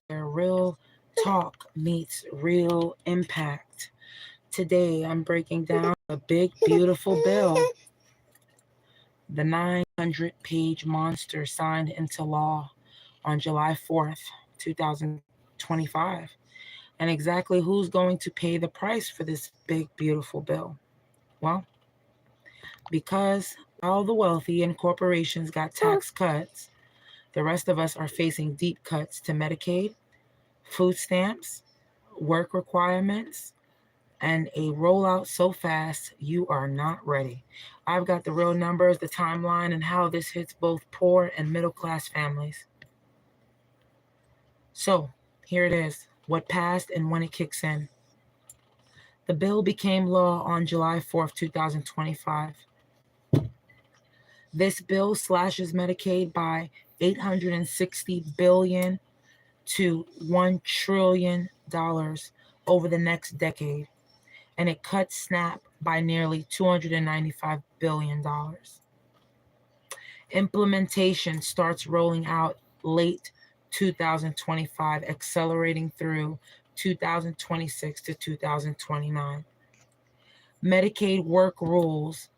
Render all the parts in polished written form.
where real talk meets real impact. Today, I'm breaking down a big, beautiful bill, the 900-page monster signed into law on July 4th, 2025, and exactly who's going to pay the price for this big, beautiful bill. Well, because all the wealthy and corporations got tax cuts, the rest of us are facing deep cuts to Medicaid, food stamps, work requirements, and a rollout so fast you are not ready. I've got the real numbers, the timeline, and how this hits both poor and middle class families. So, here it is what passed and when it kicks in. The bill became law on July 4th, 2025. This bill slashes Medicaid by $860 billion to $1 trillion over the next decade, and it cuts SNAP by nearly $295 billion. Implementation starts rolling out late 2025, accelerating through 2026 to 2029. Medicaid work rules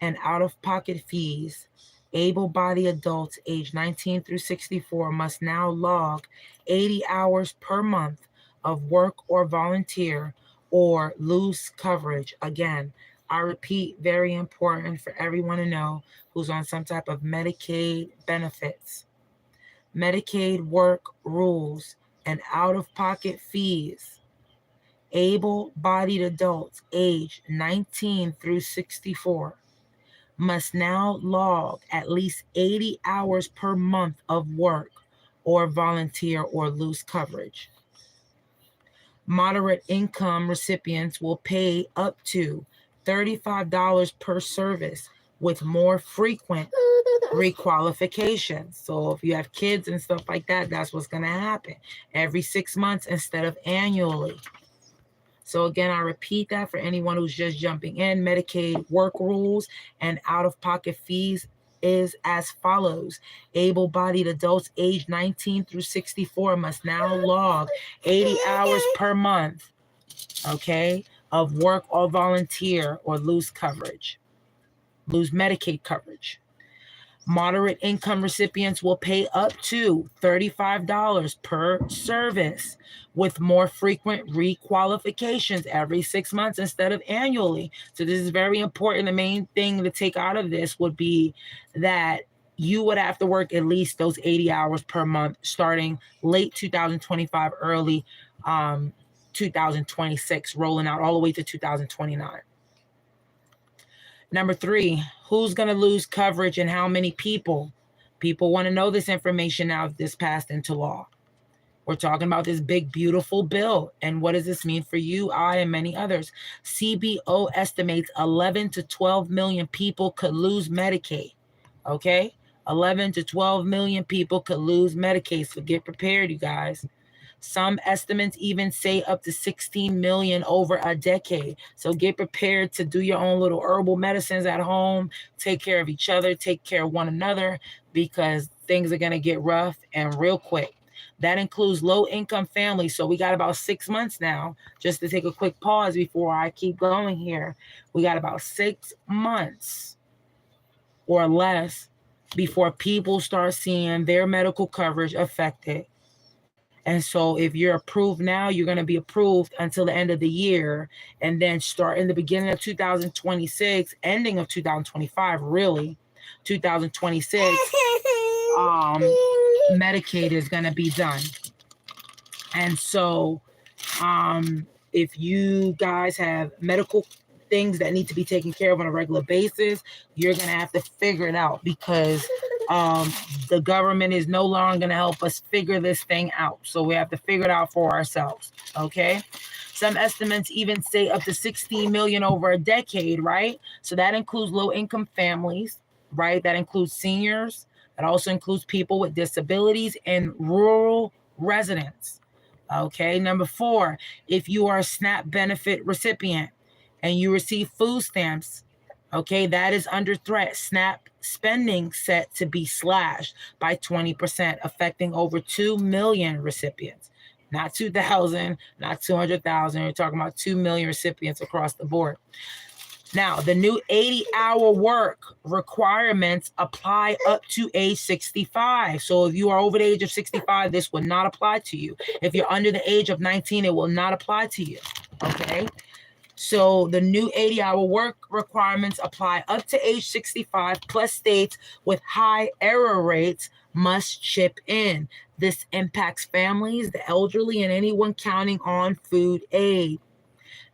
and out-of-pocket fees. Able-bodied adults aged 19 through 64 must now log 80 hours per month of work or volunteer or lose coverage. Again, I repeat, very important for everyone to know who's on some type of Medicaid benefits. Medicaid work rules and out-of-pocket fees. Able-bodied adults aged 19 through 64 must now log at least 80 hours per month of work or volunteer or lose coverage. Moderate income recipients will pay up to $35 per service with more frequent requalifications. So if you have kids and stuff like that, that's what's going to happen every 6 months instead of annually. So again, I repeat that for anyone who's just jumping in. Medicaid work rules and out-of-pocket fees is as follows. Able-bodied adults aged 19 through 64 must now log 80 hours per month, okay, of work or volunteer or lose Medicaid coverage. Moderate income recipients will pay up to $35 per service with more frequent requalifications every 6 months instead of annually. So this is very important. The main thing to take out of this would be that you would have to work at least those 80 hours per month starting late 2025, early 2026, rolling out all the way to 2029. Number 3, who's going to lose coverage and how many people? People want to know this information now that this passed into law. We're talking about this big, beautiful bill. And what does this mean for you, I, and many others? CBO estimates 11 to 12 million people could lose Medicaid. Okay? 11 to 12 million people could lose Medicaid. So get prepared, you guys. Some estimates even say up to 16 million over a decade. So get prepared to do your own little herbal medicines at home. Take care of each other. Take care of one another because things are going to get rough and real quick. That includes low-income families. So we got about 6 months now, just to take a quick pause before I keep going here. We got about 6 months or less before people start seeing their medical coverage affected. And so if you're approved now, you're going to be approved until the end of the year and then start in the beginning of 2026, ending of 2025, really, 2026, Medicaid is going to be done. And so if you guys have medical things that need to be taken care of on a regular basis, you're going to have to figure it out because the government is no longer going to help us figure this thing out. So we have to figure it out for ourselves, okay? Some estimates even say up to 16 million over a decade, right? So that includes low-income families, right? That includes seniors. That also includes people with disabilities and rural residents, okay? Number 4, if you are a SNAP benefit recipient and you receive food stamps, Okay, that is under threat. SNAP spending set to be slashed by 20%, affecting over 2 million recipients. Not 2,000, not 200,000. We're talking about 2 million recipients across the board. Now, the new 80-hour work requirements apply up to age 65. So if you are over the age of 65, this will not apply to you. If you're under the age of 19, it will not apply to you. Okay? So the new 80-hour work requirements apply up to age 65, plus states with high error rates must chip in. This impacts families, the elderly, and anyone counting on food aid.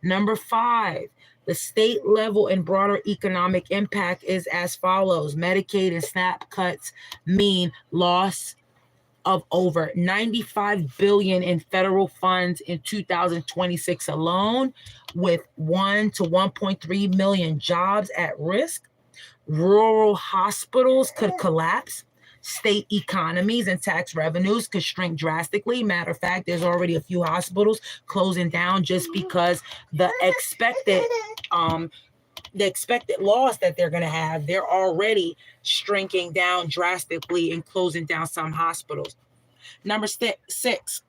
Number 5, the state level and broader economic impact is as follows. Medicaid and SNAP cuts mean loss of over $95 billion in federal funds in 2026 alone, with 1 to 1.3 million jobs at risk. Rural hospitals could collapse. State economies and tax revenues could shrink drastically. Matter of fact, there's already a few hospitals closing down just because the expected loss that they're going to have, they're already shrinking down drastically and closing down some hospitals. Number 6,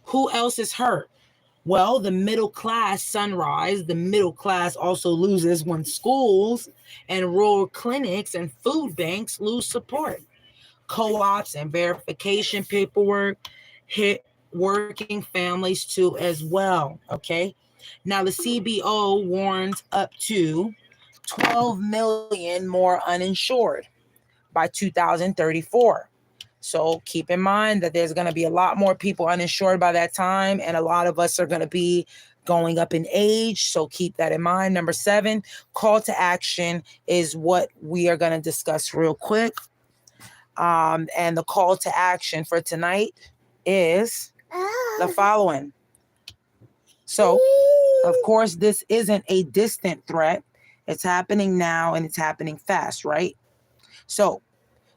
who else is hurt? Well, the middle class sunrise. The middle class also loses when schools and rural clinics and food banks lose support. Co-ops and verification paperwork hit working families too as well. Okay. Now the CBO warns up to 12 million more uninsured by 2034. So keep in mind that there's going to be a lot more people uninsured by that time, and a lot of us are going to be going up in age. So keep that in mind. Number 7, call to action is what we are going to discuss real quick. And the call to action for tonight is the following. So, of course, this isn't a distant threat. It's happening now, and it's happening fast, right? So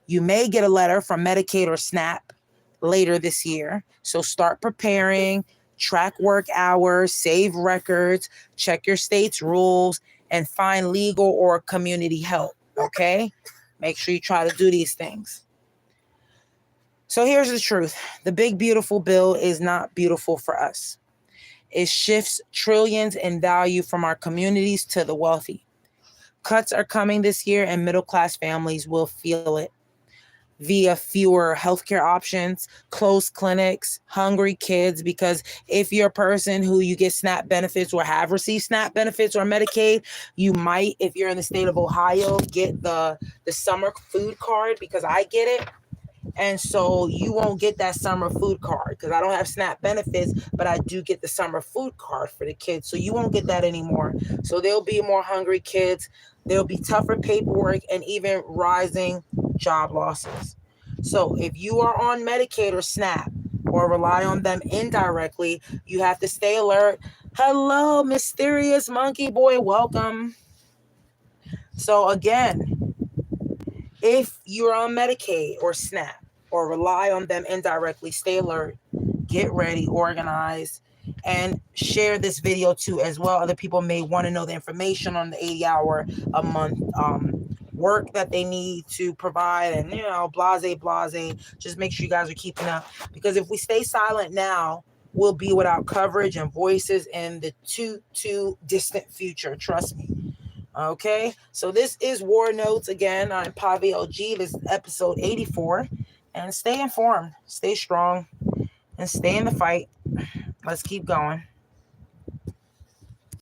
you may get a letter from Medicaid or SNAP later this year. So start preparing, track work hours, save records, check your state's rules, and find legal or community help, okay? Make sure you try to do these things. So here's the truth. The big, beautiful bill is not beautiful for us. It shifts trillions in value from our communities to the wealthy. Cuts are coming this year, and middle-class families will feel it via fewer healthcare options, closed clinics, hungry kids, because if you're a person who you get SNAP benefits or have received SNAP benefits or Medicaid, you might, if you're in the state of Ohio, get the summer food card, because I get it. And so you won't get that summer food card because I don't have SNAP benefits, but I do get the summer food card for the kids. So you won't get that anymore. So there'll be more hungry kids. There'll be tougher paperwork and even rising job losses. So if you are on Medicaid or SNAP or rely on them indirectly, you have to stay alert. Hello, mysterious monkey boy. Welcome. So again, if you're on Medicaid or SNAP or rely on them indirectly, stay alert, get ready, organize, and share this video too as well. Other people may want to know the information on the 80-hour a month work that they need to provide, and blase. Just make sure you guys are keeping up, because if we stay silent now, we'll be without coverage and voices in the too distant future. Trust me. Okay, so this is War Notes. Again, I'm Pavi OG. This is episode 84. And stay informed, stay strong, and stay in the fight. Let's keep going.